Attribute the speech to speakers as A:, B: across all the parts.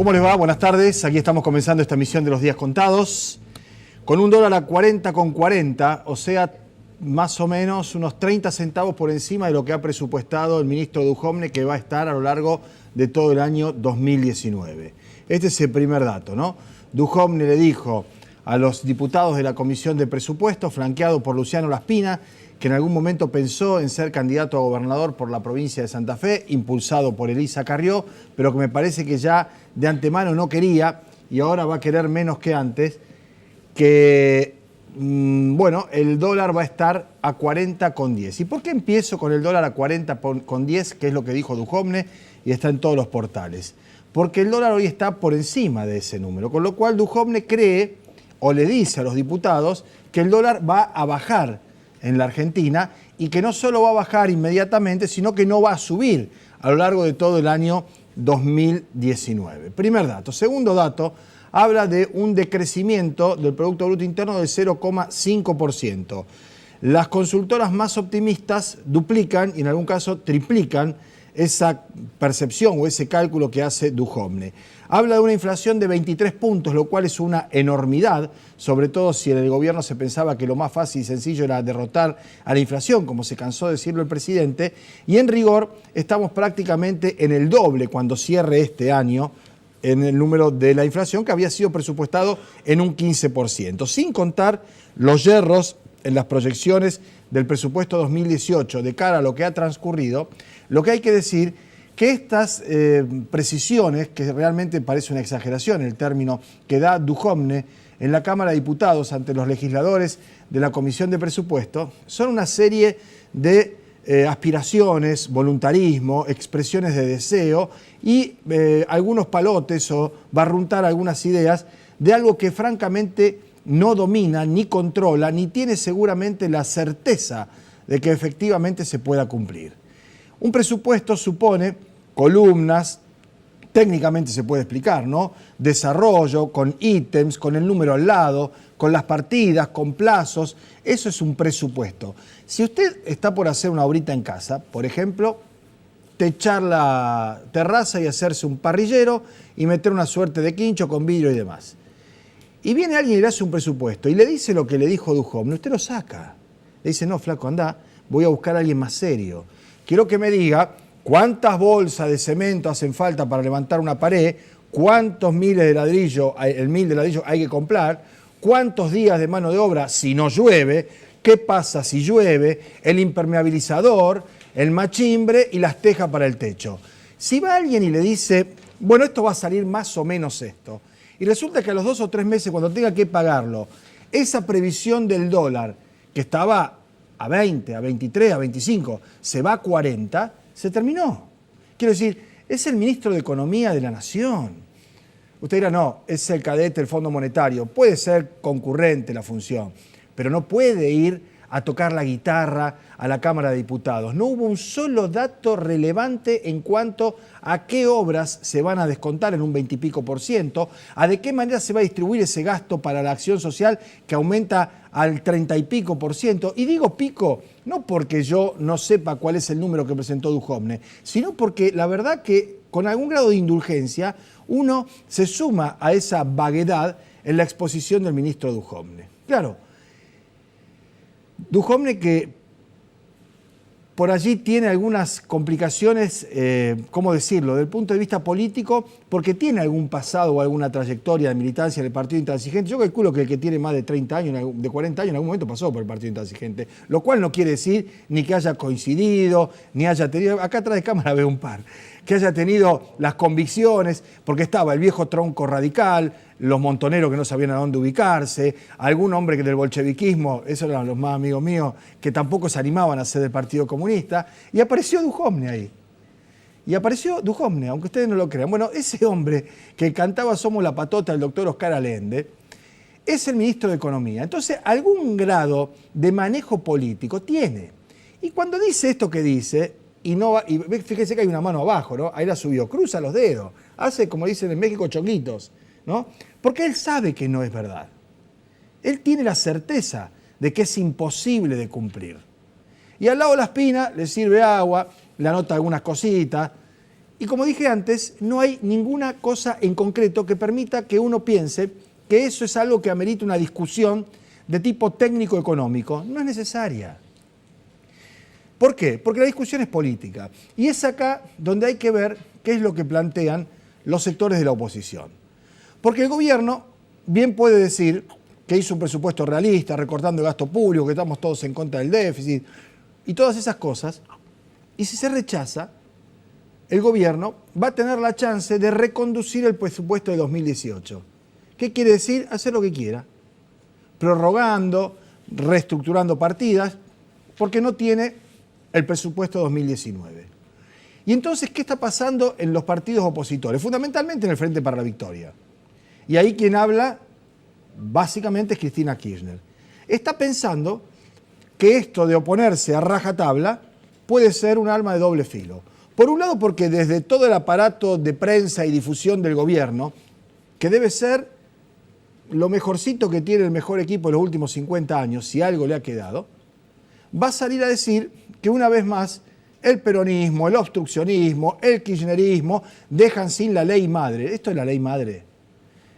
A: ¿Cómo les va? Buenas tardes. Aquí estamos comenzando esta emisión de los días contados con un dólar a 40,40, o sea, más o menos unos 30 centavos por encima de lo que ha presupuestado el ministro Duhovne, que va a estar a lo largo de todo el año 2019. Este es el primer dato, ¿no? Duhovne le dijo a los diputados de la Comisión de Presupuestos, flanqueado por Luciano Laspina, que en algún momento pensó en ser candidato a gobernador por la provincia de Santa Fe, impulsado por Elisa Carrió, pero que me parece que ya de antemano no quería, y ahora va a querer menos que antes, que, bueno, el dólar va a estar a 40,10. ¿Y por qué empiezo con el dólar a 40,10, que es lo que dijo Duhovne y está en todos los portales? Porque el dólar hoy está por encima de ese número, con lo cual Duhovne cree, o le dice a los diputados, que el dólar va a bajar en la Argentina y que no solo va a bajar inmediatamente, sino que no va a subir a lo largo de todo el año 2019. Primer dato. Segundo dato, habla de un decrecimiento del Producto Bruto Interno del 0,5%. Las consultoras más optimistas duplican y en algún caso triplican esa percepción o ese cálculo que hace Duhovne. Habla de una inflación de 23 puntos, lo cual es una enormidad, sobre todo si en el gobierno se pensaba que lo más fácil y sencillo era derrotar a la inflación, como se cansó de decirlo el presidente, y en rigor estamos prácticamente en el doble cuando cierre este año en el número de la inflación, que había sido presupuestado en un 15%, sin contar los yerros en las proyecciones del presupuesto 2018 de cara a lo que ha transcurrido. Lo que hay que decir que estas precisiones, que realmente parece una exageración el término que da Duhovne en la Cámara de Diputados ante los legisladores de la Comisión de Presupuestos, son una serie de aspiraciones, voluntarismo, expresiones de deseo y algunos palotes o barruntar algunas ideas de algo que francamente no domina, ni controla, ni tiene seguramente la certeza de que efectivamente se pueda cumplir. Un presupuesto supone columnas, técnicamente se puede explicar, ¿no? Desarrollo, con ítems, con el número al lado, con las partidas, con plazos. Eso es un presupuesto. Si usted está por hacer una obrita en casa, por ejemplo, techar la terraza y hacerse un parrillero y meter una suerte de quincho con vidrio y demás. Y viene alguien y le hace un presupuesto y le dice lo que le dijo Duhovne, usted lo saca. Le dice, no, flaco, anda, voy a buscar a alguien más serio. Quiero que me diga cuántas bolsas de cemento hacen falta para levantar una pared, cuántos miles de ladrillo, el mil de ladrillo hay que comprar, cuántos días de mano de obra si no llueve, qué pasa si llueve, el impermeabilizador, el machimbre y las tejas para el techo. Si va alguien y le dice, bueno, esto va a salir más o menos esto, y resulta que a los 2 o 3 meses, cuando tenga que pagarlo, esa previsión del dólar, que estaba a 20, a 23, a 25, se va a 40, se terminó. Quiero decir, es el ministro de Economía de la Nación. Usted dirá, no, es el cadete del Fondo Monetario. Puede ser concurrente la función, pero no puede ir a tocar la guitarra a la Cámara de Diputados. No hubo un solo dato relevante en cuanto a qué obras se van a descontar en un 20 y pico %, a de qué manera se va a distribuir ese gasto para la acción social que aumenta al 30 y pico %. Y digo pico no porque yo no sepa cuál es el número que presentó Duhovne, sino porque la verdad que con algún grado de indulgencia uno se suma a esa vaguedad en la exposición del ministro Duhovne. Claro, Duhovne que por allí tiene algunas complicaciones, ¿cómo decirlo?, desde el punto de vista político, porque tiene algún pasado o alguna trayectoria de militancia del Partido Intransigente. Yo calculo que el que tiene más de 30 años, de 40 años, en algún momento pasó por el Partido Intransigente, lo cual no quiere decir ni que haya coincidido, ni haya tenido, acá atrás de cámara veo un par, que haya tenido las convicciones, porque estaba el viejo tronco radical, los montoneros que no sabían a dónde ubicarse, algún hombre que del bolcheviquismo, esos eran los más amigos míos, que tampoco se animaban a ser del Partido Comunista, y apareció Duhovne ahí. Y apareció Duhovne, aunque ustedes no lo crean. Bueno, ese hombre que cantaba Somos la patota del doctor Oscar Allende, es el ministro de Economía. Entonces, algún grado de manejo político tiene. Y cuando dice esto que dice, y fíjese que hay una mano abajo, ¿no? Ahí la subió, cruza los dedos, hace, como dicen en México, chonguitos, ¿no? Porque él sabe que no es verdad. Él tiene la certeza de que es imposible de cumplir. Y al lado de Laspina le sirve agua, le anota algunas cositas, Y como dije antes, no hay ninguna cosa en concreto que permita que uno piense que eso es algo que amerita una discusión de tipo técnico-económico. No es necesaria. ¿Por qué? Porque la discusión es política. Y es acá donde hay que ver qué es lo que plantean los sectores de la oposición. Porque el gobierno bien puede decir que hizo un presupuesto realista, recortando el gasto público, que estamos todos en contra del déficit, y todas esas cosas. Y si se rechaza, el gobierno va a tener la chance de reconducir el presupuesto de 2018. ¿Qué quiere decir? Hacer lo que quiera. Prorrogando, reestructurando partidas, porque no tiene el presupuesto 2019. Y entonces, ¿qué está pasando en los partidos opositores? Fundamentalmente en el Frente para la Victoria. Y ahí quien habla, básicamente, es Cristina Kirchner. Está pensando que esto de oponerse a rajatabla puede ser un arma de doble filo. Por un lado, porque desde todo el aparato de prensa y difusión del gobierno, que debe ser lo mejorcito que tiene el mejor equipo de los últimos 50 años, si algo le ha quedado, va a salir a decir que una vez más el peronismo, el obstruccionismo, el kirchnerismo dejan sin la ley madre. Esto es la ley madre.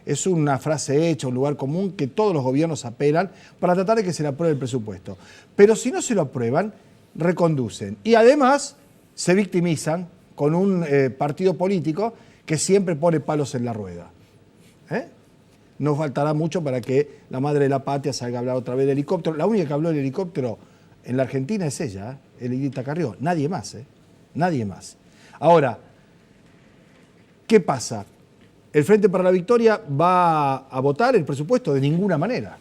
A: Es una frase hecha, un lugar común que todos los gobiernos apelan para tratar de que se le apruebe el presupuesto. Pero si no se lo aprueban, reconducen. Y además se victimizan con un partido político que siempre pone palos en la rueda. No faltará mucho para que la madre de la patria salga a hablar otra vez del helicóptero. La única que habló del helicóptero en la Argentina es ella, Elidita Carrió. Nadie más, nadie más. Ahora, ¿qué pasa? ¿El Frente para la Victoria va a votar el presupuesto? De ninguna manera.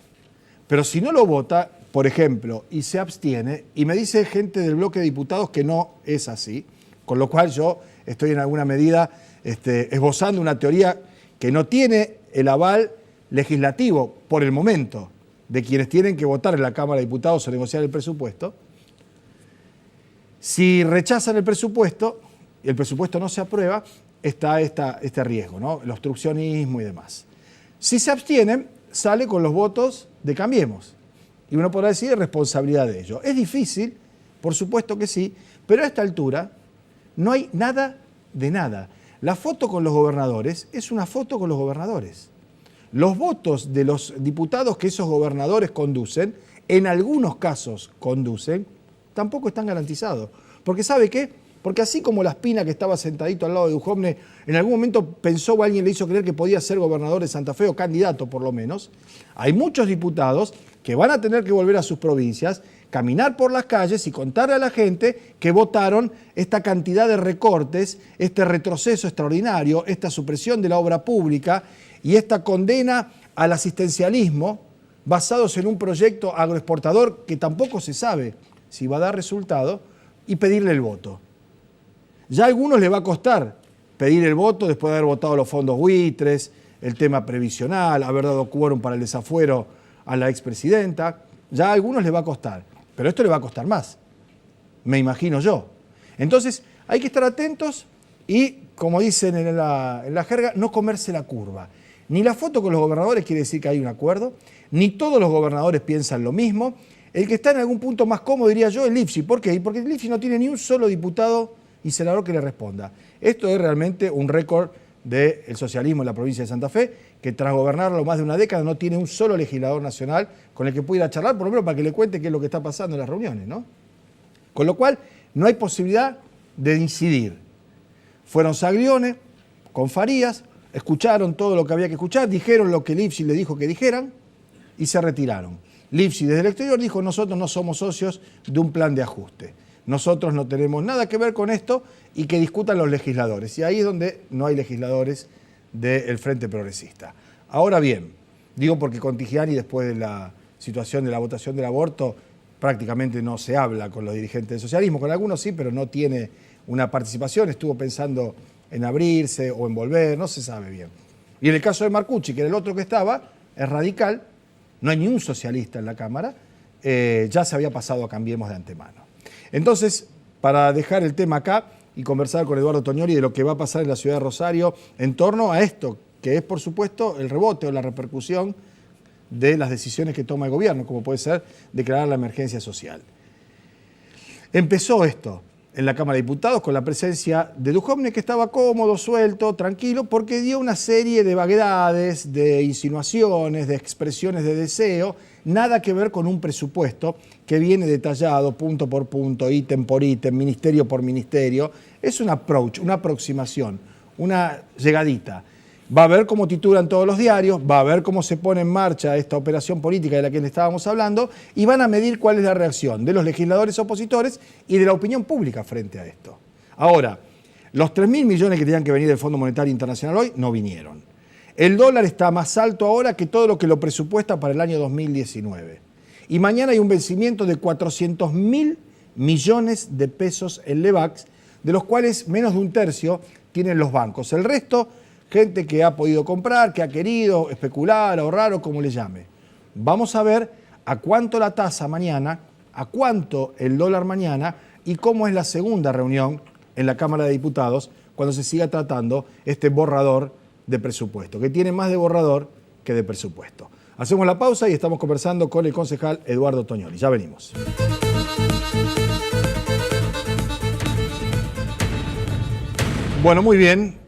A: Pero si no lo vota, por ejemplo, y se abstiene, y me dice gente del bloque de diputados que no es así, con lo cual yo estoy en alguna medida esbozando una teoría que no tiene el aval legislativo por el momento de quienes tienen que votar en la Cámara de Diputados o negociar el presupuesto. Si rechazan el presupuesto y el presupuesto no se aprueba, está este riesgo, ¿no? El obstruccionismo y demás. Si se abstienen, sale con los votos de Cambiemos. Y uno podrá decir responsabilidad de ello. Es difícil, por supuesto que sí, pero a esta altura no hay nada de nada. La foto con los gobernadores es una foto con los gobernadores. Los votos de los diputados que esos gobernadores conducen, en algunos casos conducen, tampoco están garantizados. Porque ¿sabe qué? Porque así como la Espina que estaba sentadito al lado de Duhovne, en algún momento pensó o alguien le hizo creer que podía ser gobernador de Santa Fe o candidato por lo menos, hay muchos diputados que van a tener que volver a sus provincias, caminar por las calles y contarle a la gente que votaron esta cantidad de recortes, este retroceso extraordinario, esta supresión de la obra pública y esta condena al asistencialismo basados en un proyecto agroexportador que tampoco se sabe si va a dar resultado, y pedirle el voto. Ya a algunos les va a costar pedir el voto después de haber votado los fondos buitres, el tema previsional, haber dado quórum para el desafuero a la expresidenta. Ya a algunos les va a costar, pero esto le va a costar más, me imagino yo. Entonces hay que estar atentos y, como dicen en la jerga, no comerse la curva. Ni la foto con los gobernadores quiere decir que hay un acuerdo, ni todos los gobernadores piensan lo mismo. El que está en algún punto más cómodo, diría yo, es Lifchi. ¿Por qué? Porque Lifchi no tiene ni un solo diputado y senador que le responda. Esto es realmente un récord del socialismo en la provincia de Santa Fe, que tras gobernarlo más de una década no tiene un solo legislador nacional con el que pueda ir a charlar, por lo menos para que le cuente qué es lo que está pasando en las reuniones, ¿no? Con lo cual, no hay posibilidad de incidir. Fueron Saglione con Farías, escucharon todo lo que había que escuchar, dijeron lo que Lifchi le dijo que dijeran y se retiraron. Lifchi desde el exterior dijo: nosotros no somos socios de un plan de ajuste. Nosotros no tenemos nada que ver con esto y que discutan los legisladores. Y ahí es donde no hay legisladores del Frente Progresista. Ahora bien, digo porque con Tigiani, después de la situación de la votación del aborto, prácticamente no se habla con los dirigentes del socialismo. Con algunos sí, pero no tiene una participación. Estuvo pensando en abrirse o en volver, no se sabe bien. Y en el caso de Marcucci, que era el otro que estaba, es radical, no hay ni un socialista en la Cámara, ya se había pasado a Cambiemos de antemano. Entonces, para dejar el tema acá y conversar con Eduardo Tognoli de lo que va a pasar en la ciudad de Rosario en torno a esto, que es, por supuesto, el rebote o la repercusión de las decisiones que toma el gobierno, como puede ser declarar la emergencia social. Empezó esto, en la Cámara de Diputados con la presencia de Duhovne, que estaba cómodo, suelto, tranquilo, porque dio una serie de vaguedades, de insinuaciones, de expresiones de deseo, nada que ver con un presupuesto que viene detallado punto por punto, ítem por ítem, ministerio por ministerio. Es un approach, una aproximación, una llegadita. Va a ver cómo titulan todos los diarios, va a ver cómo se pone en marcha esta operación política de la que estábamos hablando y van a medir cuál es la reacción de los legisladores opositores y de la opinión pública frente a esto. Ahora, los 3.000 millones que tenían que venir del Fondo Monetario Internacional hoy no vinieron. El dólar está más alto ahora que todo lo que lo presupuesta para el año 2019. Y mañana hay un vencimiento de 400.000 millones de pesos en Lebacs, de los cuales menos de un tercio tienen los bancos. El resto, gente que ha podido comprar, que ha querido especular, ahorrar o como le llame. Vamos a ver a cuánto la tasa mañana, a cuánto el dólar mañana y cómo es la segunda reunión en la Cámara de Diputados cuando se siga tratando este borrador de presupuesto, que tiene más de borrador que de presupuesto. Hacemos la pausa y estamos conversando con el concejal Eduardo Toñoli. Ya venimos. Bueno, muy bien.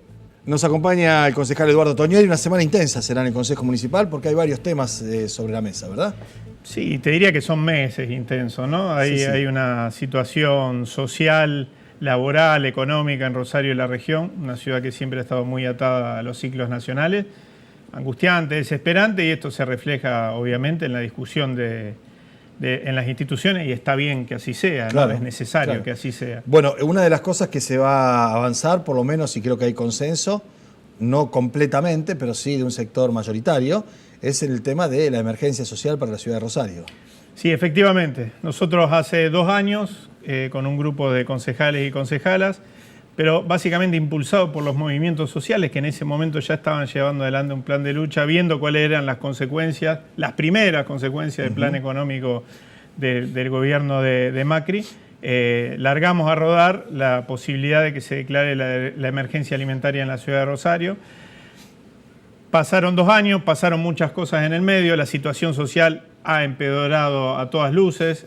A: Nos acompaña el concejal Eduardo Toñoli. Una semana intensa será en el Consejo Municipal porque hay varios temas sobre la mesa, ¿verdad?
B: Sí, te diría que son meses intensos, ¿no? Hay una situación social, laboral, económica en Rosario y la región, una ciudad que siempre ha estado muy atada a los ciclos nacionales, angustiante, desesperante, y esto se refleja obviamente en la discusión en las instituciones, y está bien que así sea,
A: claro,
B: ¿no? Es necesario
A: claro
B: que así sea.
A: Bueno, una de las cosas que se va a avanzar, por lo menos, y creo que hay consenso, no completamente, pero sí de un sector mayoritario, es el tema de la emergencia social para la ciudad de Rosario.
B: Sí, efectivamente. Nosotros hace 2 años, con un grupo de concejales y concejalas, pero básicamente impulsado por los movimientos sociales que en ese momento ya estaban llevando adelante un plan de lucha, viendo cuáles eran las consecuencias, las primeras consecuencias del plan económico del gobierno de Macri, largamos a rodar la posibilidad de que se declare la emergencia alimentaria en la ciudad de Rosario. Pasaron 2 años, pasaron muchas cosas en el medio, la situación social ha empeorado a todas luces.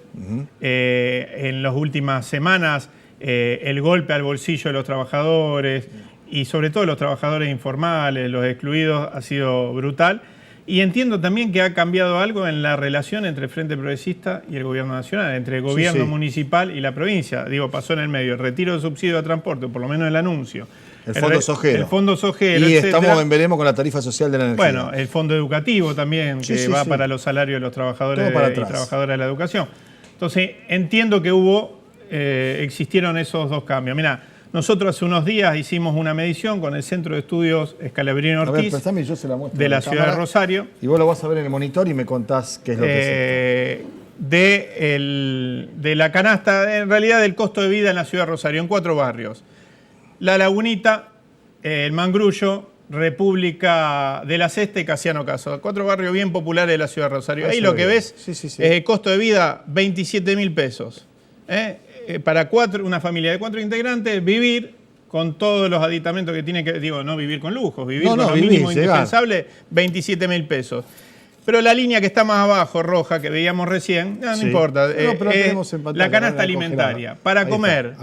B: En las últimas semanas, el golpe al bolsillo de los trabajadores y sobre todo los trabajadores informales, los excluidos, ha sido brutal. Y entiendo también que ha cambiado algo en la relación entre el Frente Progresista y el Gobierno Nacional, entre el Gobierno municipal y la provincia. Digo, pasó en el medio el retiro de subsidio a transporte, por lo menos el anuncio.
A: El Fondo Sojero.
B: El Fondo Sojero,
A: y
B: etcétera.
A: Estamos en veremos con la tarifa social de la energía.
B: Bueno, el Fondo Educativo también, que va para los salarios de los trabajadores y trabajadoras de la educación. Entonces, entiendo que existieron esos 2 cambios. Mirá, nosotros hace unos días hicimos una medición con el Centro de Estudios Scalabrini Ortiz de la ciudad de Rosario.
A: Y vos lo vas a ver en el monitor y me contás qué es lo que es
B: de la canasta, en realidad del costo de vida en la ciudad de Rosario, en 4 barrios. La Lagunita, el Mangrullo, República de la Cesta y Casiano Caso. 4 barrios bien populares de la ciudad de Rosario. Ahí lo que ves es el costo de vida, 27.000 pesos. Para una familia de 4 integrantes, vivir con todos los aditamentos que tiene que... Digo, no vivir con lujos, vivir con lo mínimo indispensable, 27.000 pesos. Pero la línea que está más abajo, roja, que veíamos recién, no importa, la canasta alimentaria. Para comer,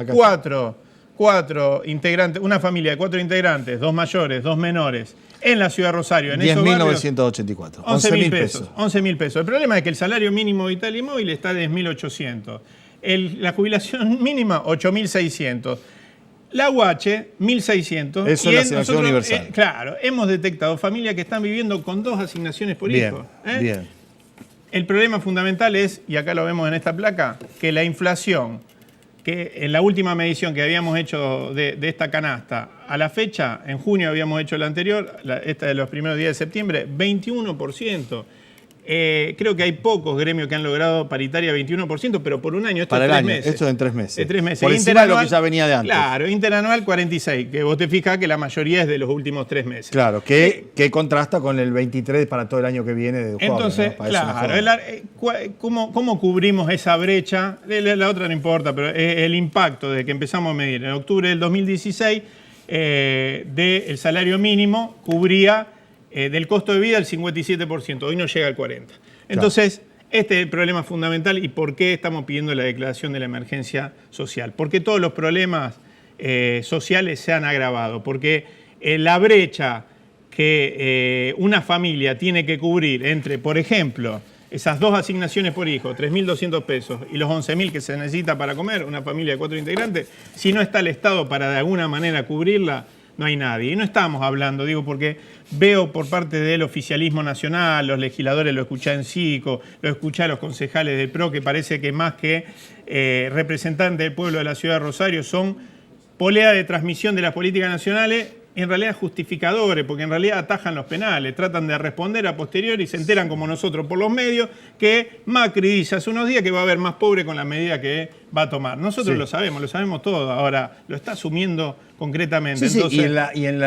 B: 4 integrantes, una familia de 4 integrantes, 2 mayores, 2 menores, en la ciudad de Rosario, en
A: 10.984.
B: 11.000 pesos. 11.000 pesos. El problema es que el salario mínimo vital y móvil está de 10.800. La jubilación mínima, 8.600. La UH, 1.600.
A: Eso es la asignación universal.
B: Claro, hemos detectado familias que están viviendo con 2 asignaciones por hijo.
A: Bien.
B: El problema fundamental es, y acá lo vemos en esta placa, que la inflación, que en la última medición que habíamos hecho de esta canasta, a la fecha, en junio habíamos hecho la anterior, esta de los primeros días de septiembre, 21%. Creo que hay pocos gremios que han logrado paritaria 21%, pero por un año, esto es 3 meses.
A: Esto es en 3 meses.
B: Es 3 meses.
A: Por encima de lo que ya venía de antes.
B: Claro, interanual 46, que vos te fijas que la mayoría es de los últimos 3 meses.
A: Claro, que contrasta con el 23 para todo el año que viene de Duhovne.
B: Entonces, ¿no? Claro, ¿cómo cubrimos esa brecha? La otra no importa, pero el impacto de que empezamos a medir en octubre del 2016 del salario mínimo cubría del costo de vida el 57%, hoy no llega al 40%. Entonces, Este es el problema fundamental y por qué estamos pidiendo la declaración de la emergencia social. Porque todos los problemas sociales se han agravado. Porque la brecha que una familia tiene que cubrir entre, por ejemplo, esas 2 asignaciones por hijo, 3.200 pesos, y los 11.000 que se necesita para comer, una familia de 4 integrantes, si no está el Estado para de alguna manera cubrirla, no hay nadie. Y no estamos hablando, digo, porque veo por parte del oficialismo nacional, los legisladores, lo escuché en CICO, lo escuché a los concejales del PRO, que parece que más que representantes del pueblo de la ciudad de Rosario son polea de transmisión de las políticas nacionales, en realidad justificadores, porque en realidad atajan los penales, tratan de responder a posteriori y se enteran como nosotros por los medios que Macri dice hace unos días que va a haber más pobre con la medida que va a tomar. Nosotros lo sabemos todo, ahora lo está asumiendo concretamente.
A: Sí,
B: entonces,
A: y en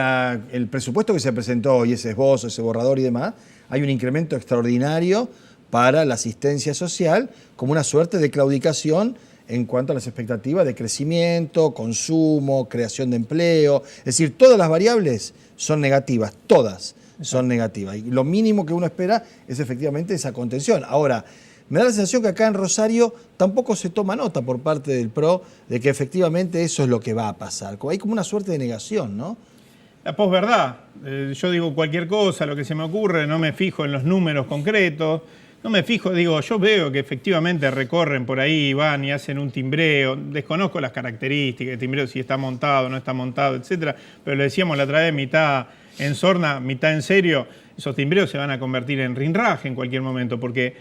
A: el presupuesto que se presentó y ese esbozo, ese borrador y demás, hay un incremento extraordinario para la asistencia social como una suerte de claudicación en cuanto a las expectativas de crecimiento, consumo, creación de empleo. Es decir, todas las variables son negativas, todas son negativas. Y lo mínimo que uno espera es efectivamente esa contención. Ahora, me da la sensación que acá en Rosario tampoco se toma nota por parte del PRO de que efectivamente eso es lo que va a pasar. Hay como una suerte de negación, ¿no?
B: La posverdad. Yo digo cualquier cosa, lo que se me ocurre, no me fijo en los números concretos. No me fijo, digo, yo veo que efectivamente recorren por ahí, van y hacen un timbreo, desconozco las características del timbreo, si está montado, no está montado, etcétera, pero lo decíamos la otra vez, mitad en sorna, mitad en serio, esos timbreos se van a convertir en rinraje en cualquier momento, porque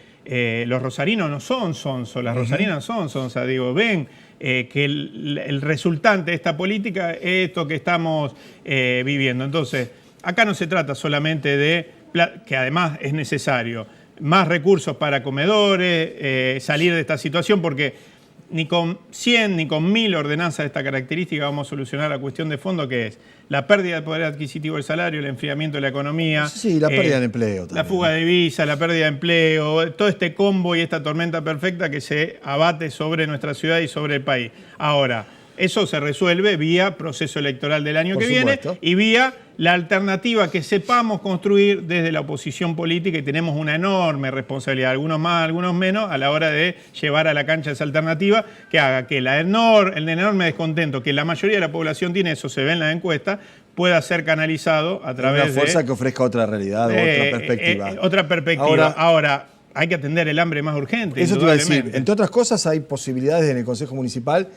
B: los rosarinos no son sonsos, las rosarinas son sonsas, digo, ven que el resultante de esta política es esto que estamos viviendo. Entonces, acá no se trata solamente de, que además es necesario, más recursos para comedores, salir de esta situación, porque ni con 100 ni con 1000 ordenanzas de esta característica vamos a solucionar la cuestión de fondo, que es la pérdida de poder adquisitivo del salario, el enfriamiento de la economía.
A: Sí, la pérdida de empleo también.
B: La fuga de divisas, la pérdida de empleo, todo este combo y esta tormenta perfecta que se abate sobre nuestra ciudad y sobre el país. Ahora, eso se resuelve vía proceso electoral del año que viene y vía la alternativa que sepamos construir desde la oposición política, y tenemos una enorme responsabilidad, algunos más, algunos menos, a la hora de llevar a la cancha esa alternativa que haga que el enorme descontento que la mayoría de la población tiene, eso se ve en la encuesta, pueda ser canalizado a través de
A: una fuerza que ofrezca otra realidad, otra perspectiva.
B: Otra perspectiva. Ahora, hay que atender el hambre más urgente.
A: Eso te iba a decir. Entre otras cosas, hay posibilidades en el Consejo Municipal.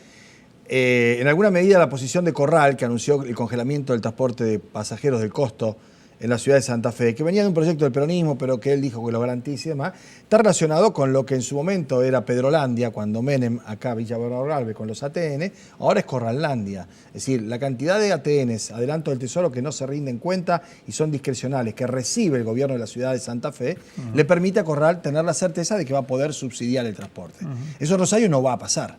A: En alguna medida la posición de Corral, que anunció el congelamiento del transporte de pasajeros del costo en la ciudad de Santa Fe, que venía de un proyecto del peronismo, pero que él dijo que lo garantiza y demás, está relacionado con lo que en su momento era Pedrolandia, cuando Menem, acá Villa Barralbe con los ATN, ahora es Corrallandia. Es decir, la cantidad de ATNs, adelanto del Tesoro, que no se rinden cuenta y son discrecionales, que recibe el gobierno de la ciudad de Santa Fe, le permite a Corral tener la certeza de que va a poder subsidiar el transporte. Eso en Rosario no va a pasar.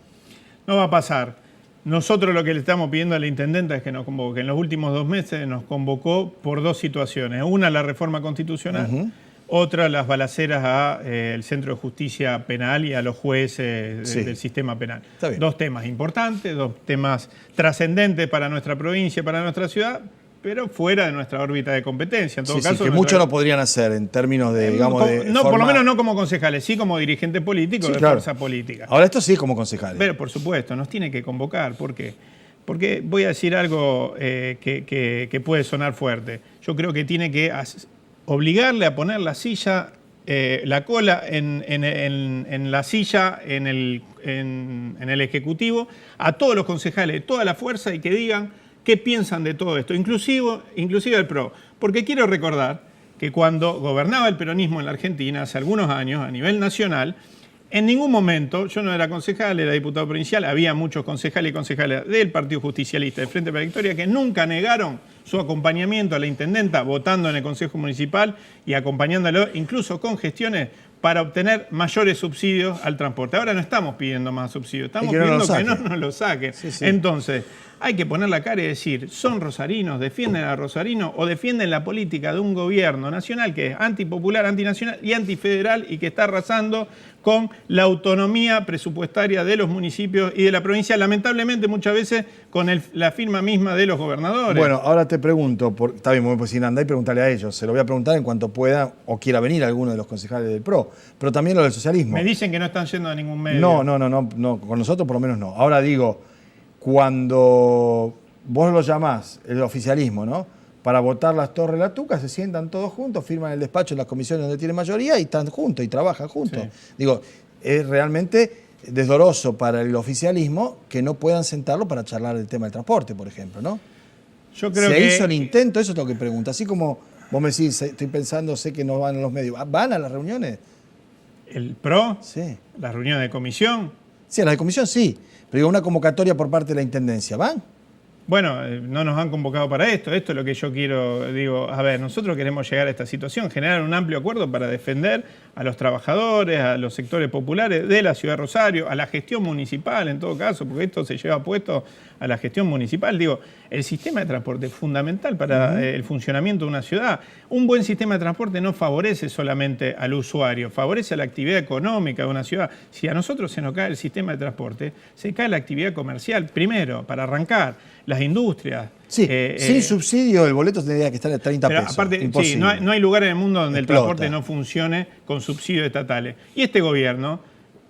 B: No va a pasar. Nosotros lo que le estamos pidiendo a la intendenta es que nos convoque. En los últimos 2 meses nos convocó por 2 situaciones. Una, la reforma constitucional. Otra, las balaceras al Centro de Justicia Penal y a los jueces del sistema penal. 2 temas importantes, 2 temas trascendentes para nuestra provincia, para nuestra ciudad, pero fuera de nuestra órbita de competencia. En todo caso,
A: que muchos no podrían hacer en términos de, digamos,
B: por lo menos no como concejales, sí como dirigentes políticos de fuerza política.
A: Ahora esto sí como concejales.
B: Pero por supuesto, nos tiene que convocar. ¿Por qué? Porque voy a decir algo que puede sonar fuerte. Yo creo que tiene que obligarle a poner la silla, la cola en la silla, en el Ejecutivo, a todos los concejales de toda la fuerza, y que digan qué piensan de todo esto, inclusive el PRO. Porque quiero recordar que cuando gobernaba el peronismo en la Argentina, hace algunos años, a nivel nacional, en ningún momento, yo no era concejal, era diputado provincial, había muchos concejales y concejales del Partido Justicialista, del Frente para la Victoria, que nunca negaron su acompañamiento a la intendenta, votando en el Consejo Municipal y acompañándolo, incluso con gestiones para obtener mayores subsidios al transporte. Ahora no estamos pidiendo más subsidios, estamos pidiendo que no nos lo saquen. Entonces, hay que poner la cara y decir, son rosarinos, defienden a Rosarino o defienden la política de un gobierno nacional que es antipopular, antinacional y antifederal y que está arrasando con la autonomía presupuestaria de los municipios y de la provincia, lamentablemente muchas veces con la firma misma de los gobernadores.
A: Bueno, ahora te pregunto, está bien, me voy a decir anda y preguntarle a ellos, se lo voy a preguntar en cuanto pueda o quiera venir alguno de los concejales del PRO, pero también lo del socialismo.
B: Me dicen que no están yendo a ningún medio.
A: No, con nosotros por lo menos no. Ahora digo, cuando vos lo llamás, el oficialismo, ¿no?, para votar las Torres La Tuca, se sientan todos juntos, firman el despacho en las comisiones donde tienen mayoría y están juntos y trabajan juntos. Sí. Digo, es realmente desdoroso para el oficialismo que no puedan sentarlo para charlar el tema del transporte, por ejemplo, ¿no?
B: Yo creo
A: ¿Se hizo el intento? Eso es lo que pregunto. Así como vos me decís, estoy pensando, sé que no van a los medios. ¿Van a las reuniones?
B: ¿El PRO?
A: Sí.
B: ¿Las reuniones de comisión?
A: Sí, las de comisión sí. Pero digo, una convocatoria por parte de la Intendencia, ¿van?
B: Bueno, no nos han convocado para esto. Esto es lo que yo quiero, digo, a ver, nosotros queremos llegar a esta situación, generar un amplio acuerdo para defender a los trabajadores, a los sectores populares de la ciudad de Rosario, a la gestión municipal en todo caso, porque esto se lleva puesto a la gestión municipal. Digo, el sistema de transporte es fundamental para el funcionamiento de una ciudad. Un buen sistema de transporte no favorece solamente al usuario, favorece a la actividad económica de una ciudad. Si a nosotros se nos cae el sistema de transporte, se cae la actividad comercial. Primero, para arrancar, las industrias.
A: Sí, sin subsidio el boleto tendría que estar a 30 pesos.
B: Aparte, sí, no hay lugar en el mundo donde el transporte no funcione con subsidios estatales. Y este gobierno,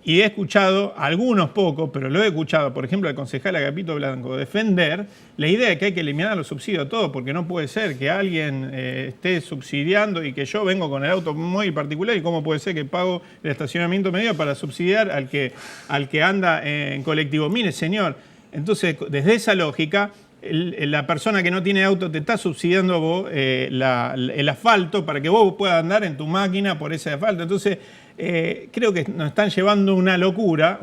B: y he escuchado, algunos pocos, pero lo he escuchado, por ejemplo, al concejal Agapito Blanco, defender la idea de que hay que eliminar los subsidios a todo, porque no puede ser que alguien esté subsidiando y que yo vengo con el automóvil particular y cómo puede ser que pago el estacionamiento medio para subsidiar al que anda en colectivo. Mire, señor, entonces, desde esa lógica, la persona que no tiene auto te está subsidiando a vos el asfalto para que vos puedas andar en tu máquina por ese asfalto. Entonces, creo que nos están llevando una locura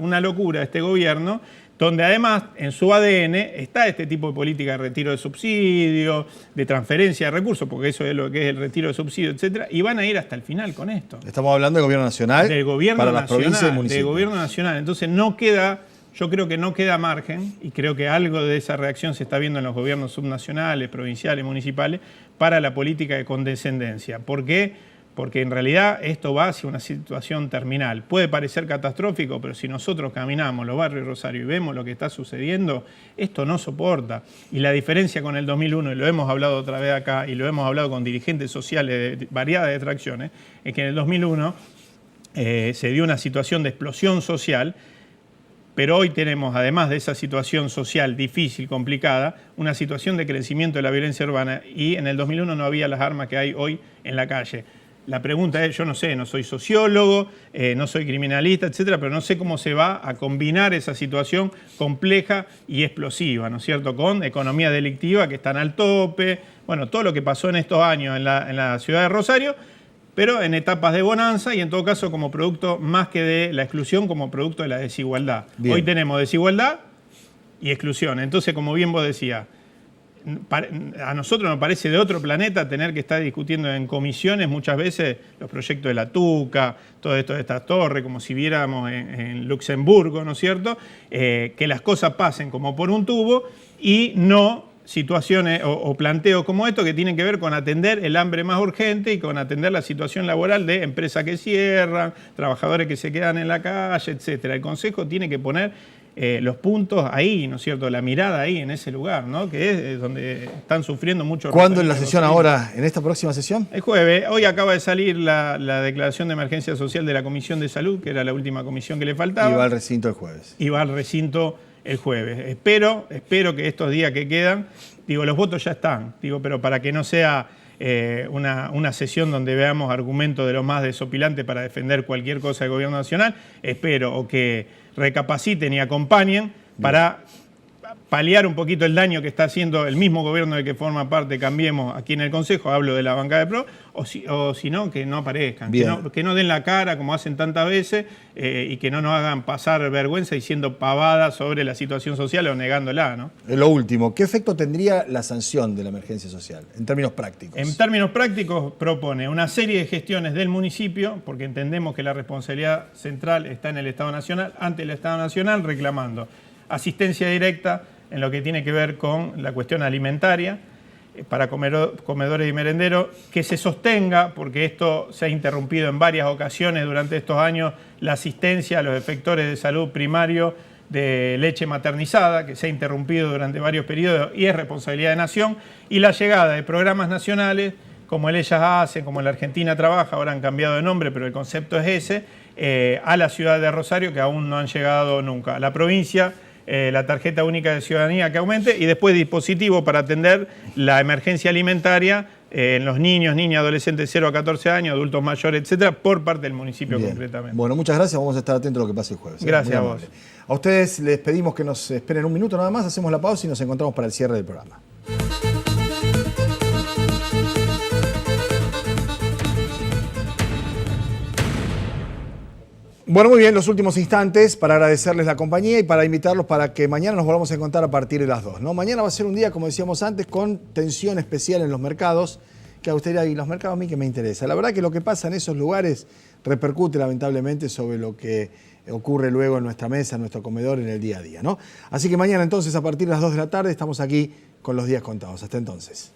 B: este gobierno, donde además en su ADN está este tipo de política de retiro de subsidios, de transferencia de recursos, porque eso es lo que es el retiro de subsidios, etcétera, y van a ir hasta el final con esto.
A: Estamos hablando del gobierno nacional,
B: del gobierno
A: para
B: nacional,
A: las provincias y municipios.
B: Del gobierno nacional. Entonces no queda... Yo creo que no queda margen, y creo que algo de esa reacción se está viendo en los gobiernos subnacionales, provinciales, municipales, para la política de condescendencia. ¿Por qué? Porque en realidad esto va hacia una situación terminal. Puede parecer catastrófico, pero si nosotros caminamos los barrios de Rosario y vemos lo que está sucediendo, esto no soporta. Y la diferencia con el 2001, y lo hemos hablado otra vez acá, y lo hemos hablado con dirigentes sociales de variadas extracciones, es que en el 2001 se dio una situación de explosión social. Pero hoy tenemos, además de esa situación social difícil, complicada, una situación de crecimiento de la violencia urbana, y en el 2001 no había las armas que hay hoy en la calle. La pregunta es, yo no sé, no soy sociólogo, no soy criminalista, etcétera, pero no sé cómo se va a combinar esa situación compleja y explosiva, ¿no es cierto?, con economía delictiva que están al tope, bueno, todo lo que pasó en estos años en la ciudad de Rosario, pero en etapas de bonanza y en todo caso como producto más que de la exclusión, como producto de la desigualdad. Bien. Hoy tenemos desigualdad y exclusión. Entonces, como bien vos decías, a nosotros nos parece de otro planeta tener que estar discutiendo en comisiones muchas veces los proyectos de la Tuca, todo esto de estas torres, como si viéramos en Luxemburgo, ¿no es cierto? Que las cosas pasen como por un tubo y no situaciones o planteos como estos que tienen que ver con atender el hambre más urgente y con atender la situación laboral de empresas que cierran, trabajadores que se quedan en la calle, etcétera. El Consejo tiene que poner los puntos ahí, ¿no es cierto?, la mirada ahí, en ese lugar, ¿no?, que es donde están sufriendo mucho.
A: ¿Cuándo en la sesión ahora, en esta próxima sesión?
B: El jueves. Hoy acaba de salir la declaración de emergencia social de la Comisión de Salud, que era la última comisión que le faltaba.
A: Y va al recinto el jueves.
B: Y va al recinto el jueves. Espero que estos días que quedan, digo, los votos ya están, digo, pero para que no sea una sesión donde veamos argumentos de lo más desopilantes para defender cualquier cosa del gobierno nacional, espero o que recapaciten y acompañen para paliar un poquito el daño que está haciendo el mismo gobierno del que forma parte Cambiemos aquí en el Consejo, hablo de la bancada de PRO, o si no, que no aparezcan, que no den la cara como hacen tantas veces y que no nos hagan pasar vergüenza diciendo pavadas sobre la situación social o negándola, ¿no?
A: Lo último, ¿qué efecto tendría la sanción de la emergencia social en términos prácticos?
B: En términos prácticos propone una serie de gestiones del municipio, porque entendemos que la responsabilidad central está en el Estado Nacional, ante el Estado Nacional reclamando asistencia directa en lo que tiene que ver con la cuestión alimentaria para comedores y merenderos, que se sostenga, porque esto se ha interrumpido en varias ocasiones durante estos años, la asistencia a los efectores de salud primario de leche maternizada, que se ha interrumpido durante varios periodos y es responsabilidad de Nación, y la llegada de programas nacionales, como el Ellas Hacen, como la Argentina Trabaja, ahora han cambiado de nombre, pero el concepto es ese, a la ciudad de Rosario, que aún no han llegado nunca. A la provincia, la tarjeta única de ciudadanía que aumente, y después dispositivos para atender la emergencia alimentaria en los niños, niñas, adolescentes 0 a 14 años, adultos mayores, etcétera, por parte del municipio. Bien. Concretamente.
A: Bueno, muchas gracias, vamos a estar atentos a lo que pase el jueves.
B: Gracias a vos.
A: A ustedes les pedimos que nos esperen un minuto nada más, hacemos la pausa y nos encontramos para el cierre del programa. Bueno, muy bien, los últimos instantes para agradecerles la compañía y para invitarlos para que mañana nos volvamos a encontrar a partir de las 2, ¿no? Mañana va a ser un día, como decíamos antes, con tensión especial en los mercados, que a usted y los mercados a mí que me interesa. La verdad que lo que pasa en esos lugares repercute lamentablemente sobre lo que ocurre luego en nuestra mesa, en nuestro comedor, en el día a día, ¿no? Así que mañana entonces a partir de las 2 de la tarde estamos aquí con los días contados. Hasta entonces.